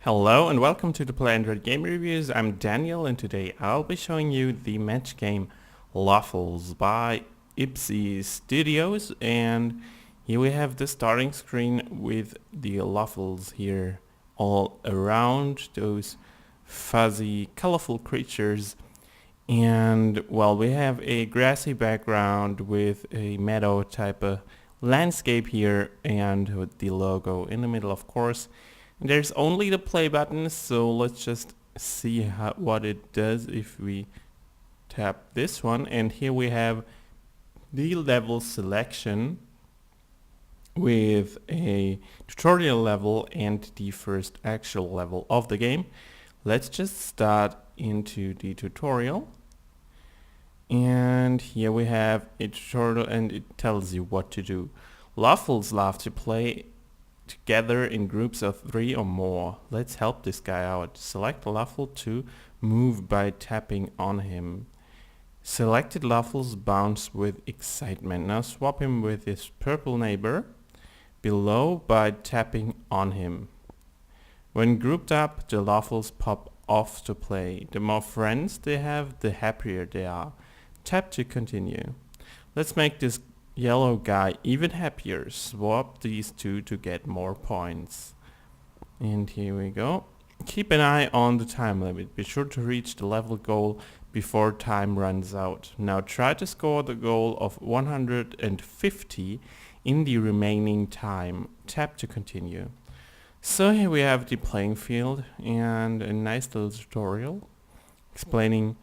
Hello and welcome to the Play Android Game Reviews. I'm Daniel and today I'll be showing you the match game Loffles by Ipsy Studios, and here we have the starting screen with the Loffles here all around, those fuzzy colorful creatures. And well, we have a grassy background with a meadow type of landscape here and with the logo in the middle, of course. There's only the play button, so let's just see what it does if we tap this one. And here we have the level selection with a tutorial level and the first actual level of the game. Let's just start into the tutorial. And here we have a tutorial and it tells you what to do. Loffles love to play together in groups of 3 or more. Let's help this guy out. Select Loffle to move by tapping on him. Selected Loffles bounce with excitement. Now swap him with his purple neighbor below by tapping on him. When grouped up, the Loffles pop off to play. The more friends they have, the happier they are. Tap to continue. Let's make this yellow guy even happier. Swap these two to get more points. And here we go. Keep an eye on the time limit. Be sure to reach the level goal before time runs out. Now try to score the goal of 150 in the remaining time. Tap to continue. So here we have the playing field and a nice little tutorial explaining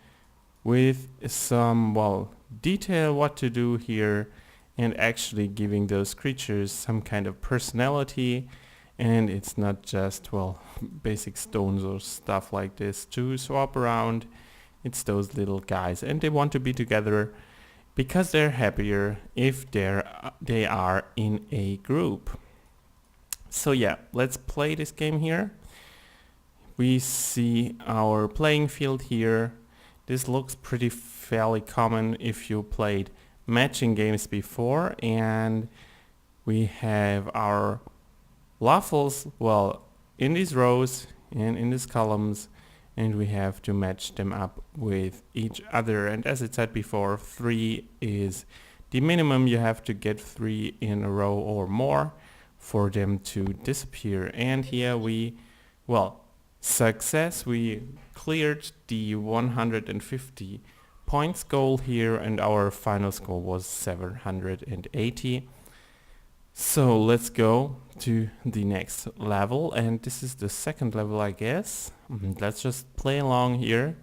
with some, detail what to do here, and actually giving those creatures some kind of personality. And it's not just, basic stones or stuff like this to swap around. It's those little guys, and they want to be together because they're happier if they are in a group. So yeah, let's play this game here. We see our playing field here. This looks pretty fairly common if you played matching games before, and we have our Loffles, in these rows and in these columns, and we have to match them up with each other. And as it said before, 3 is the minimum. You have to get 3 in a row or more for them to disappear. And here we, success, we cleared the 150 points goal here, and our final score was 780. So let's go to the next level, and this is the second level, I guess. Let's just play along here,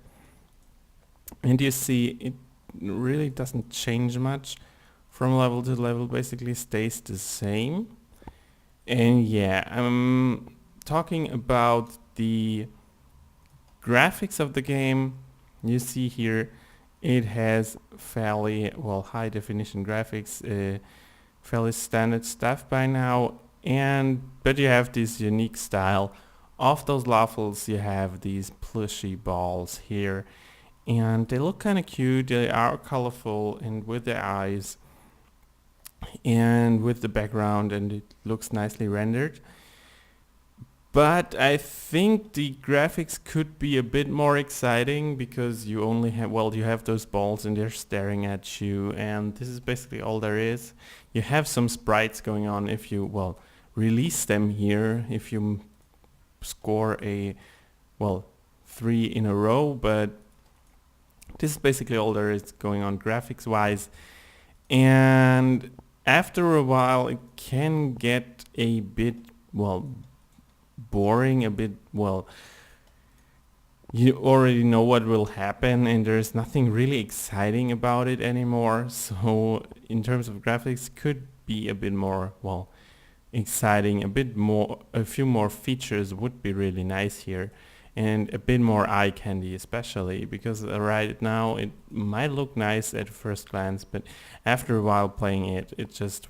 and you see it really doesn't change much from level to level, basically stays the same. And yeah, I'm talking about the graphics of the game. You see here it has fairly high definition graphics, fairly standard stuff by now, but you have this unique style of those Loffles. You have these plushy balls here, and they look kind of cute. They are colorful and with their eyes and with the background, and it looks nicely rendered. But I think the graphics could be a bit more exciting because you only have, you have those balls and they're staring at you, and this is basically all there is. You have some sprites going on if you, release them here, if you score a, 3 in a row, but this is basically all there is going on graphics wise. And after a while it can get a bit, boring, a bit, you already know what will happen and there's nothing really exciting about it anymore. So in terms of graphics, could be a bit more, exciting, a few more features would be really nice here, and a bit more eye candy, especially because right now it might look nice at first glance, but after a while playing it, it just,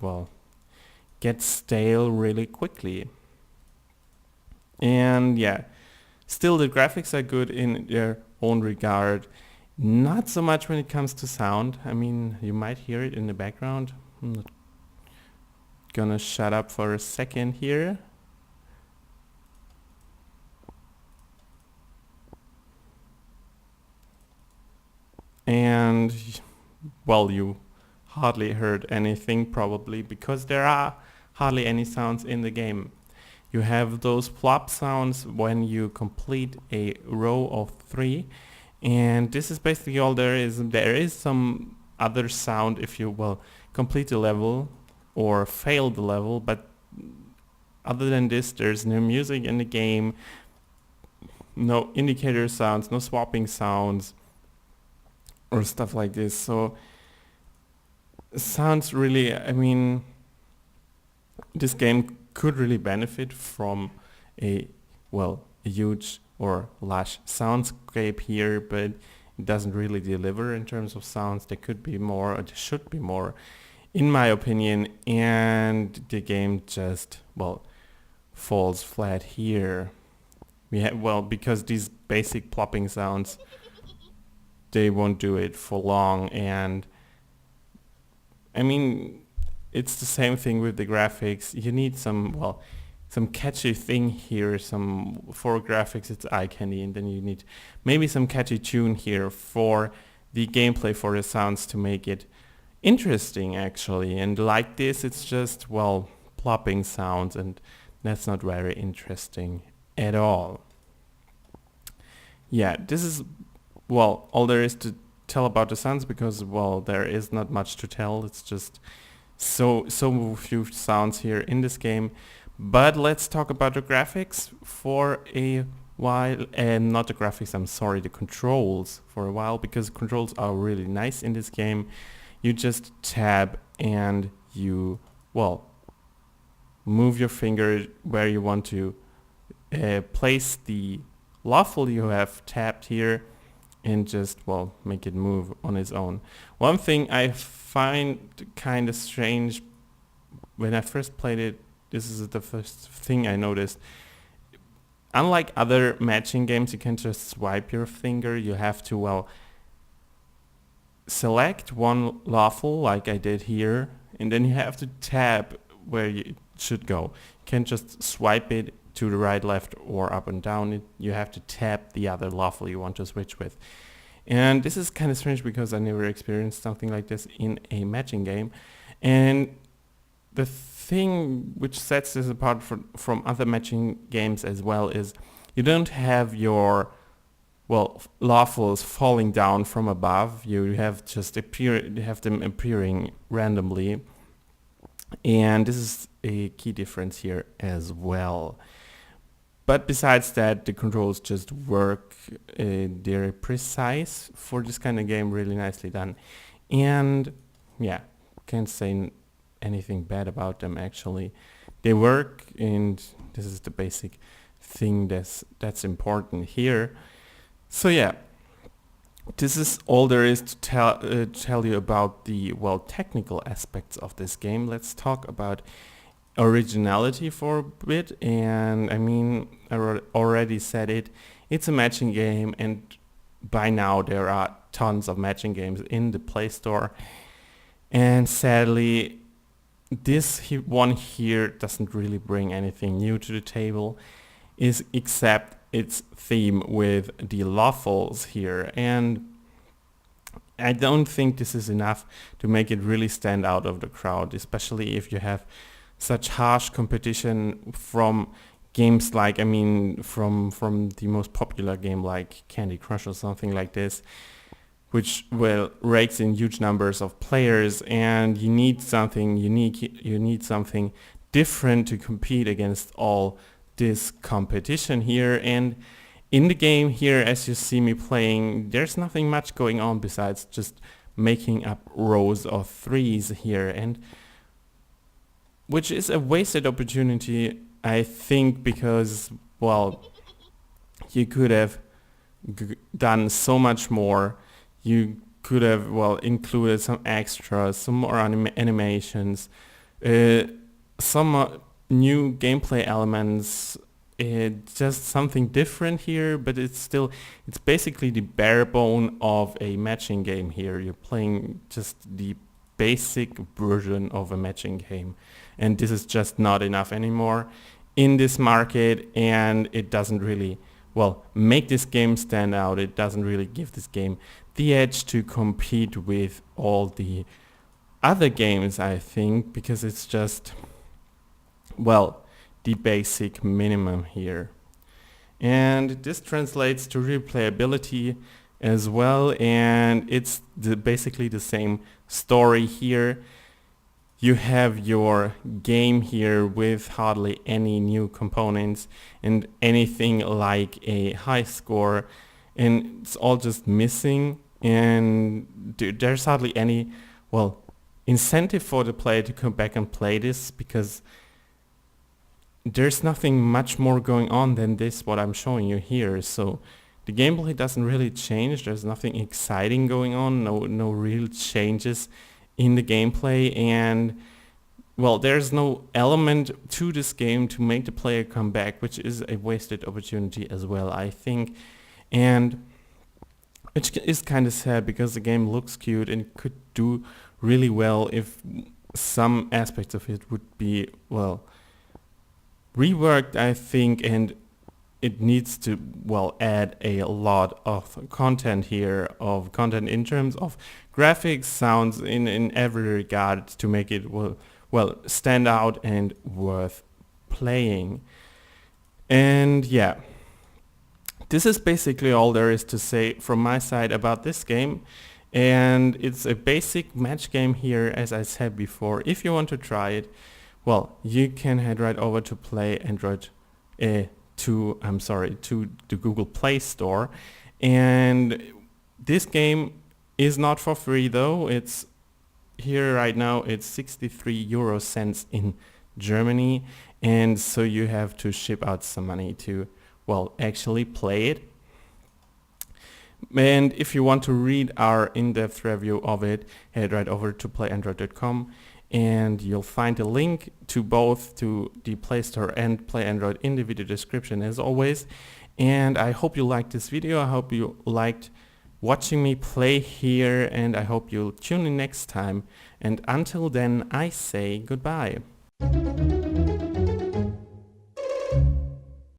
gets stale really quickly. And yeah, still the graphics are good in their own regard. Not so much when it comes to sound. I mean, you might hear it in the background. I'm not gonna shut up for a second here. well, you hardly heard anything probably because there are hardly any sounds in the game. You have those plop sounds when you complete a row of 3, and this is basically all there is. There is some other sound if you, well, complete the level or fail the level, but other than this, there's no music in the game, no indicator sounds, no swapping sounds or stuff like this. So sounds really, I mean, this game could really benefit from a, well, a huge or lush soundscape here, but it doesn't really deliver in terms of sounds. There could be more, or there should be more, in my opinion, and the game just, well, falls flat here. We have, well, because these basic plopping sounds, they won't do it for long, and I mean, it's the same thing with the graphics. You need some, well, some catchy thing here, some, for graphics it's eye candy, and then you need maybe some catchy tune here for the gameplay, for the sounds, to make it interesting actually. And like this, it's just, well, plopping sounds, and that's not very interesting at all. Yeah, this is, well, all there is to tell about the sounds, because, well, there is not much to tell. It's just so few sounds here in this game. But let's talk about the graphics for a while, and not the graphics, I'm sorry, the controls for a while, because controls are really nice in this game. You just tab and you, well, move your finger where you want to place the Loffle you have tapped here, and just, well, make it move on its own. One thing I find kind of strange when I first played it, this is the first thing I noticed. Unlike other matching games, you can just swipe your finger. You have to, well, select one Loffle like I did here, and then you have to tap where it should go. You can't just swipe it to the right, left, or up and down. You have to tap the other Loffle you want to switch with. And this is kind of strange because I never experienced something like this in a matching game. And the thing which sets this apart from other matching games as well is you don't have your, well, Loffles falling down from above. You have just you have them appearing randomly. And this is a key difference here as well. But besides that, the controls just work. They're precise for this kind of game, really nicely done. And yeah, can't say anything bad about them actually. They work, and this is the basic thing that's important here. So yeah, this is all there is to tell you about the, well, technical aspects of this game. Let's talk about originality for a bit. And I mean, I already said it, it's a matching game, and by now there are tons of matching games in the Play Store, and sadly this one here doesn't really bring anything new to the table, except its theme with the Loffles here. And I don't think this is enough to make it really stand out of the crowd, especially if you have such harsh competition from games like, I mean, from the most popular game like Candy Crush or something like this, which, well, rakes in huge numbers of players, and you need something unique, you need something different to compete against all this competition here. And in the game here, as you see me playing, there's nothing much going on besides just making up rows of 3s here, and which is a wasted opportunity, I think, because, well, you could have done so much more. You could have, well, included some extras, some more animations, some new gameplay elements, just something different here. But it's basically the bare bone of a matching game here. You're playing just the basic version of a matching game, and this is just not enough anymore in this market, and it doesn't really well, make this game stand out. It doesn't really give this game the edge to compete with all the other games, I think, because it's just, well, the basic minimum here. And this translates to replayability as well, and it's basically the same story here. You have your game here with hardly any new components and anything like a high score, and it's all just missing, and there's hardly any, well, incentive for the player to come back and play this, because there's nothing much more going on than this, what I'm showing you here. So the gameplay doesn't really change. There's nothing exciting going on, no real changes in the gameplay, and well, there's no element to this game to make the player come back, which is a wasted opportunity as well, I think. And it is kind of sad, because the game looks cute and could do really well if some aspects of it would be, well, reworked, I think, and it needs to, well, add a lot of content here, of content in terms of graphics, sounds, in every regard, to make it, well, stand out and worth playing. And yeah, this is basically all there is to say from my side about this game. And it's a basic match game here, as I said before. If you want to try it, well, you can head right over to Play Android to the Google Play Store. And this game is not for free though. It's here right now, it's 63 euro cents in Germany, and so you have to ship out some money to, well, actually play it. And if you want to read our in-depth review of it, head right over to playandroid.com, and you'll find a link to both, to the Play Store and Play Android, in the video description as always. And I hope you liked this video. I hope you liked watching me play here, and I hope you'll tune in next time. And until then, I say goodbye.